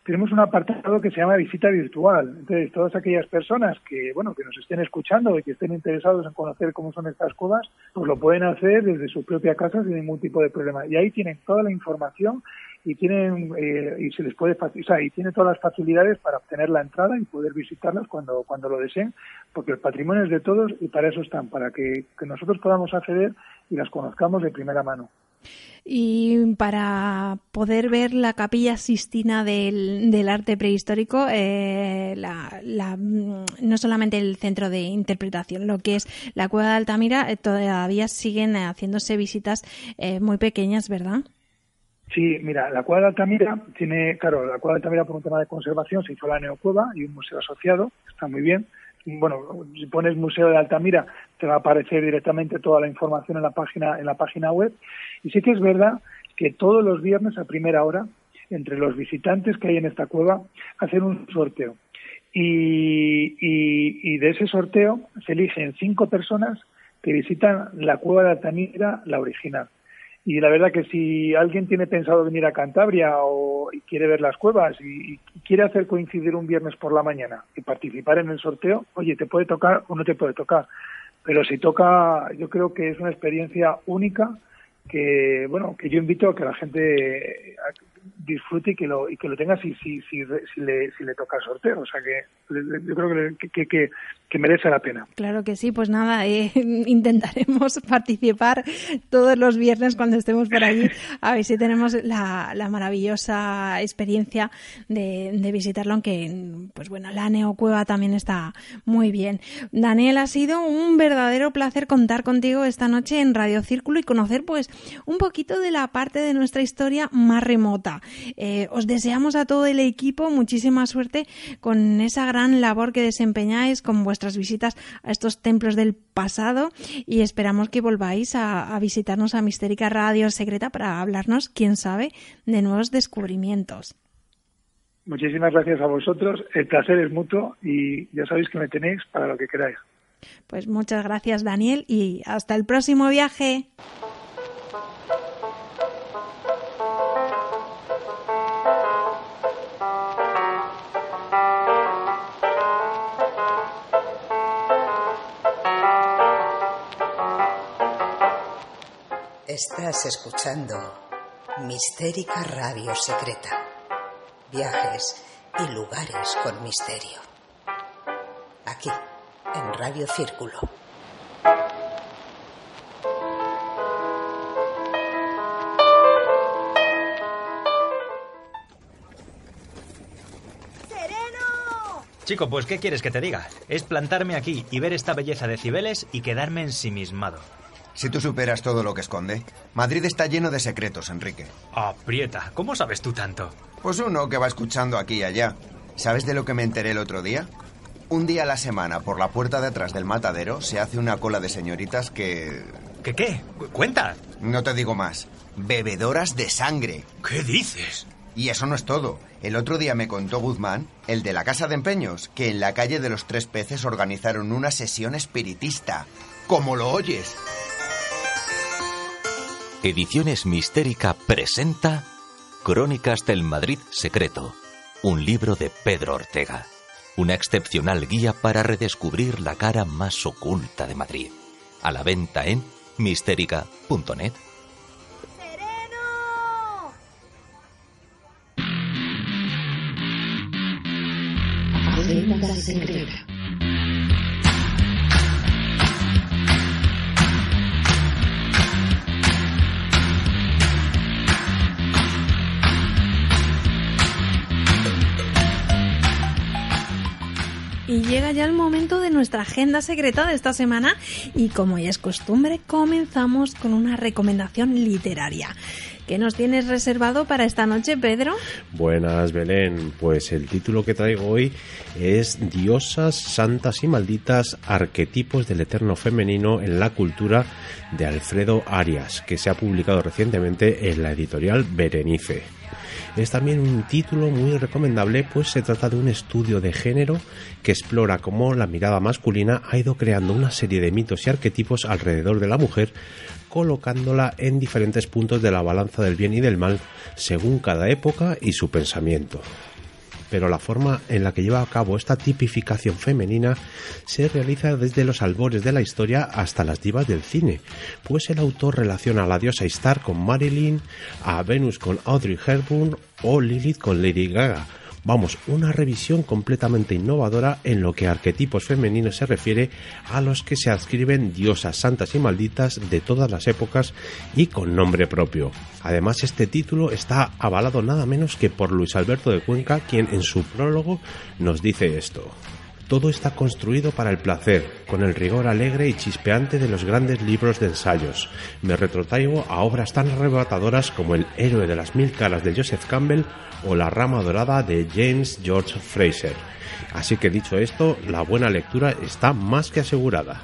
tenemos un apartado que se llama visita virtual. Entonces, todas aquellas personas que nos estén escuchando y que estén interesados en conocer cómo son estas cuevas, pues lo pueden hacer desde su propia casa sin ningún tipo de problema. Y ahí tienen toda la información y tienen y se les puede y tiene todas las facilidades para obtener la entrada y poder visitarlas cuando lo deseen, porque el patrimonio es de todos y para eso están, para que nosotros podamos acceder y las conozcamos de primera mano. Y para poder ver la Capilla Sixtina del arte prehistórico, no solamente el centro de interpretación, lo que es la Cueva de Altamira, todavía siguen haciéndose visitas muy pequeñas, ¿verdad? Sí, mira, la Cueva de Altamira la Cueva de Altamira por un tema de conservación se hizo la Neocueva y un museo asociado, está muy bien. Bueno, si pones Museo de Altamira te va a aparecer directamente toda la información en la página web. Y sí que es verdad que todos los viernes a primera hora, entre los visitantes que hay en esta cueva, hacen un sorteo. Y de ese sorteo se eligen 5 personas que visitan la Cueva de Altamira, la original. Y la verdad que si alguien tiene pensado venir a Cantabria y quiere ver las cuevas y quiere hacer coincidir un viernes por la mañana y participar en el sorteo, oye, te puede tocar o no te puede tocar. Pero si toca, yo creo que es una experiencia única que yo invito a que la gente disfrute disfrute y que lo tenga si le toca sorteo. O sea que yo creo que merece la pena. Claro que sí, pues nada, intentaremos participar todos los viernes cuando estemos por allí, a ver si tenemos la maravillosa experiencia de visitarlo, aunque pues bueno, la Neocueva también está muy bien. Daniel, ha sido un verdadero placer contar contigo esta noche en Radio Círculo y conocer pues un poquito de la parte de nuestra historia más remota. Os deseamos a todo el equipo muchísima suerte con esa gran labor que desempeñáis con vuestras visitas a estos templos del pasado y esperamos que volváis a visitarnos a Mistérica Radio Secreta para hablarnos, quién sabe, de nuevos descubrimientos. Muchísimas gracias a vosotros, el placer es mutuo y ya sabéis que me tenéis para lo que queráis. Pues muchas gracias, Daniel, y hasta el próximo viaje. Estás escuchando Mistérica Radio Secreta. Viajes y lugares con misterio. Aquí, en Radio Círculo. Chico, pues ¿qué quieres que te diga? Es plantarme aquí y ver esta belleza de Cibeles y quedarme ensimismado. Si tú superas todo lo que esconde, Madrid está lleno de secretos, Enrique. Aprieta, ¿cómo sabes tú tanto? Pues uno que va escuchando aquí y allá. ¿Sabes de lo que me enteré el otro día? Un día a la semana, por la puerta de atrás del matadero, se hace una cola de señoritas que... ¿Qué? Cuenta. No te digo más. Bebedoras de sangre. ¿Qué dices? Y eso no es todo. El otro día me contó Guzmán, el de la Casa de Empeños, que en la calle de los Tres Peces organizaron una sesión espiritista. ¡Como lo oyes! Ediciones Mistérica presenta Crónicas del Madrid Secreto, un libro de Pedro Ortega, una excepcional guía para redescubrir la cara más oculta de Madrid. A la venta en mistérica.net. Agenda secreta. Y llega ya el momento de nuestra agenda secreta de esta semana y como ya es costumbre, comenzamos con una recomendación literaria. ¿Qué nos tienes reservado para esta noche, Pedro? Buenas, Belén. Pues el título que traigo hoy es Diosas, Santas y Malditas, arquetipos del eterno femenino en la cultura, de Alfredo Arias, que se ha publicado recientemente en la editorial Berenice. Es también un título muy recomendable, pues se trata de un estudio de género que explora cómo la mirada masculina ha ido creando una serie de mitos y arquetipos alrededor de la mujer, colocándola en diferentes puntos de la balanza del bien y del mal según cada época y su pensamiento. Pero la forma en la que lleva a cabo esta tipificación femenina se realiza desde los albores de la historia hasta las divas del cine, pues el autor relaciona a la diosa Ishtar con Marilyn, a Venus con Audrey Hepburn o Lilith con Lady Gaga. Vamos, una revisión completamente innovadora en lo que a arquetipos femeninos se refiere, a los que se adscriben diosas, santas y malditas de todas las épocas y con nombre propio. Además, este título está avalado nada menos que por Luis Alberto de Cuenca, quien en su prólogo nos dice esto: todo está construido para el placer, con el rigor alegre y chispeante de los grandes libros de ensayos. Me retrotraigo a obras tan arrebatadoras como El héroe de las 1000 caras de Joseph Campbell o La rama dorada de James George Fraser. Así que dicho esto, la buena lectura está más que asegurada.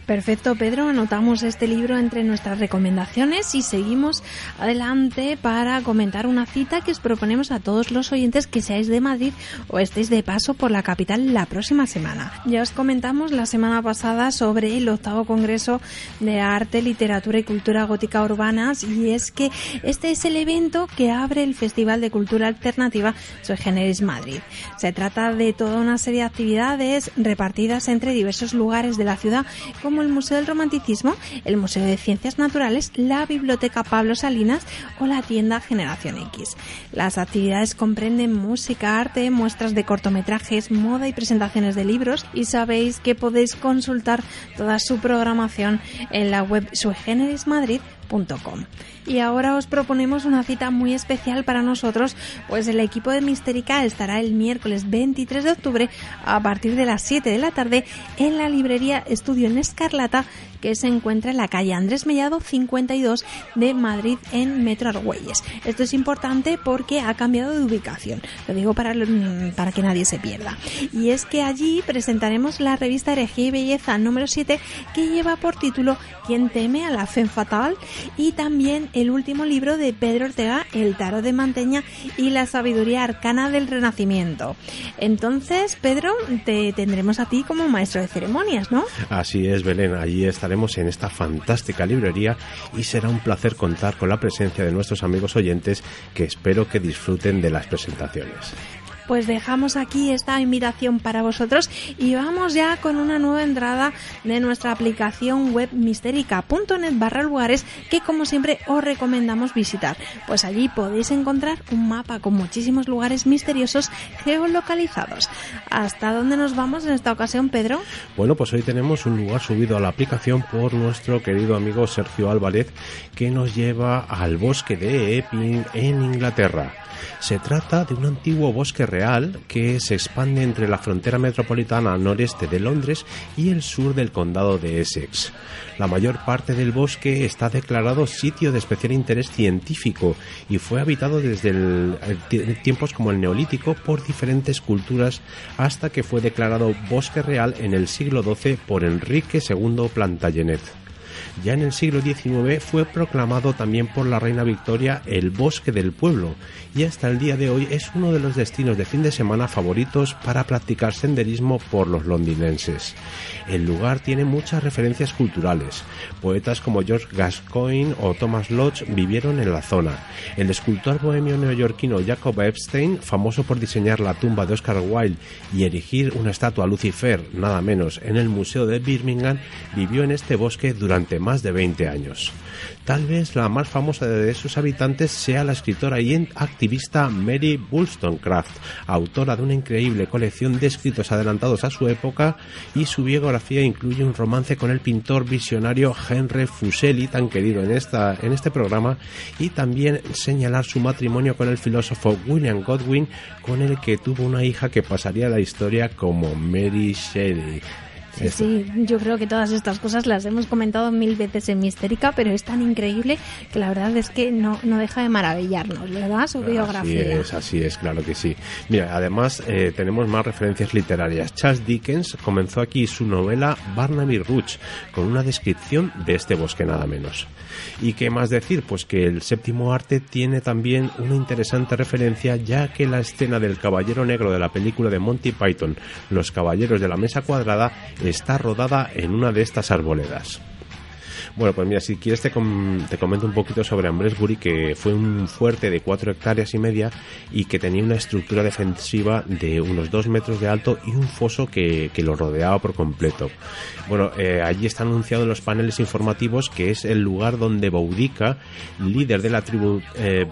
Perfecto, Pedro, anotamos este libro entre nuestras recomendaciones y seguimos adelante para comentar una cita que os proponemos a todos los oyentes que seáis de Madrid o estéis de paso por la capital la próxima semana. Ya os comentamos la semana pasada sobre el 8º Congreso de Arte, Literatura y Cultura Gótica Urbanas, y es que este es el evento que abre el Festival de Cultura Alternativa Sui Generis Madrid. Se trata de toda una serie de actividades repartidas entre diversos lugares de la ciudad, como como el Museo del Romanticismo, el Museo de Ciencias Naturales, la Biblioteca Pablo Salinas o la tienda Generación X. Las actividades comprenden música, arte, muestras de cortometrajes, moda y presentaciones de libros, y sabéis que podéis consultar toda su programación en la web suigenerismadrid.com. Y ahora os proponemos una cita muy especial para nosotros, pues el equipo de Mistérica estará el miércoles 23 de octubre a partir de las 7 de la tarde en la librería Estudio en Escarlata, que se encuentra en la calle Andrés Mellado 52 de Madrid, en Metro Argüelles. Esto es importante porque ha cambiado de ubicación, lo digo para que nadie se pierda. Y es que allí presentaremos la revista Herejía y Belleza número 7, que lleva por título ¿Quién teme a la femme fatale?, y también el último libro de Pedro Ortega, El tarot de Manteña y la sabiduría arcana del Renacimiento. Entonces, Pedro, te tendremos a ti como maestro de ceremonias, ¿no? Así es, Belén, allí estaremos en esta fantástica librería y será un placer contar con la presencia de nuestros amigos oyentes, que espero que disfruten de las presentaciones. Pues dejamos aquí esta invitación para vosotros y vamos ya con una nueva entrada de nuestra aplicación web misterica.net/lugares, que como siempre os recomendamos visitar, pues allí podéis encontrar un mapa con muchísimos lugares misteriosos geolocalizados. ¿Hasta dónde nos vamos en esta ocasión, Pedro? Bueno, pues hoy tenemos un lugar subido a la aplicación por nuestro querido amigo Sergio Álvarez, que nos lleva al bosque de Epping en Inglaterra. Se trata de un antiguo bosque real que se expande entre la frontera metropolitana noreste de Londres y el sur del condado de Essex. La mayor parte del bosque está declarado sitio de especial interés científico y fue habitado desde tiempos como el Neolítico por diferentes culturas, hasta que fue declarado bosque real en el siglo XII por Enrique II Plantagenet. Ya en el siglo XIX fue proclamado también por la reina Victoria el Bosque del Pueblo, y hasta el día de hoy es uno de los destinos de fin de semana favoritos para practicar senderismo por los londinenses. El lugar tiene muchas referencias culturales. Poetas como George Gascoigne o Thomas Lodge vivieron en la zona. El escultor bohemio neoyorquino Jacob Epstein, famoso por diseñar la tumba de Oscar Wilde y erigir una estatua a Lucifer, nada menos, en el Museo de Birmingham, vivió en este bosque durante más de 20 años. Tal vez la más famosa de sus habitantes sea la escritora y activista Mary Wollstonecraft, autora de una increíble colección de escritos adelantados a su época, y su biografía incluye un romance con el pintor visionario Henry Fuseli, tan querido en este programa, y también señalar su matrimonio con el filósofo William Godwin, con el que tuvo una hija que pasaría a la historia como Mary Shelley. Sí, yo creo que todas estas cosas las hemos comentado 1000 veces en Mistérica, pero es tan increíble que la verdad es que no deja de maravillarnos, ¿verdad? Su biografía. Así es, claro que sí. Mira, además tenemos más referencias literarias. Charles Dickens comenzó aquí su novela Barnaby Rudge con una descripción de este bosque, nada menos. ¿Y qué más decir? Pues que el séptimo arte tiene también una interesante referencia, ya que la escena del caballero negro de la película de Monty Python, Los Caballeros de la Mesa Cuadrada, está rodada en una de estas arboledas. Bueno, pues mira, si quieres te comento un poquito sobre Ambresbury, que fue un fuerte de 4,5 hectáreas y que tenía una estructura defensiva de unos 2 metros de alto y un foso que lo rodeaba por completo. Bueno, allí está anunciado en los paneles informativos que es el lugar donde Boudica, líder de la tribu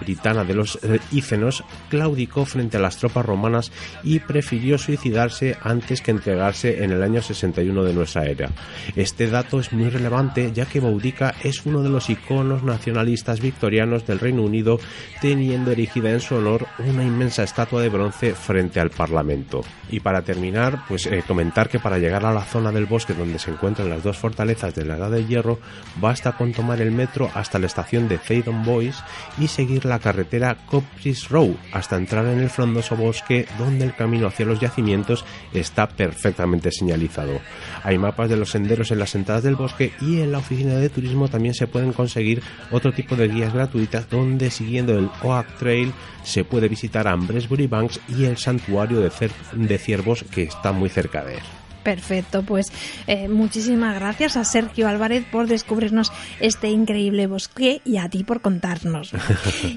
britana de los ícenos, claudicó frente a las tropas romanas y prefirió suicidarse antes que entregarse en el año 61 de nuestra era. Este dato es muy relevante, ya que Boudica es uno de los iconos nacionalistas victorianos del Reino Unido, teniendo erigida en su honor una inmensa estatua de bronce frente al Parlamento. Y para terminar, pues comentar que para llegar a la zona del bosque donde se encuentran las dos fortalezas de la Edad del Hierro, basta con tomar el metro hasta la estación de Thaydon Boys y seguir la carretera Coppice Row hasta entrar en el frondoso bosque, donde el camino hacia los yacimientos está perfectamente señalizado. Hay mapas de los senderos en las entradas del bosque, y en la oficina de turismo también se pueden conseguir otro tipo de guías gratuitas, donde siguiendo el Oak Trail se puede visitar Ambresbury Banks y el santuario de ciervos, que está muy cerca de él. Perfecto, pues muchísimas gracias a Sergio Álvarez por descubrirnos este increíble bosque y a ti por contarnos.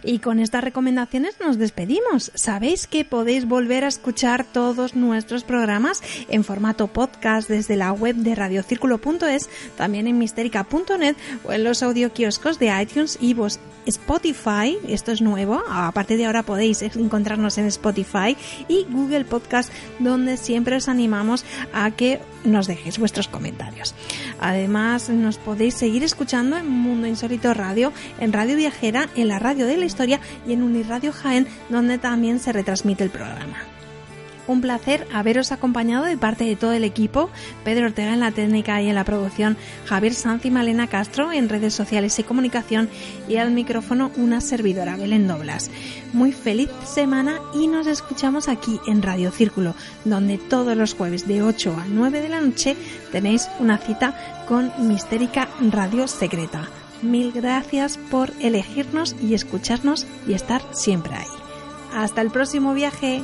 Y con estas recomendaciones nos despedimos. Sabéis que podéis volver a escuchar todos nuestros programas en formato podcast desde la web de radiocírculo.es, también en mistérica.net o en los audioquioscos de iTunes, iVoox, Spotify. Esto es nuevo, a partir de ahora podéis encontrarnos en Spotify y Google Podcast, donde siempre os animamos a que nos dejéis vuestros comentarios. Además, nos podéis seguir escuchando en Mundo Insólito Radio, en Radio Viajera, en la Radio de la Historia y en Unirradio Jaén, donde también se retransmite el programa. Un placer haberos acompañado de parte de todo el equipo, Pedro Ortega en la técnica y en la producción, Javier Sanz y Malena Castro en redes sociales y comunicación, y al micrófono una servidora, Belén Doblas. Muy feliz semana y nos escuchamos aquí en Radio Círculo, donde todos los jueves de 8 a 9 de la noche tenéis una cita con Mistérica Radio Secreta. Mil gracias por elegirnos y escucharnos y estar siempre ahí. Hasta el próximo viaje.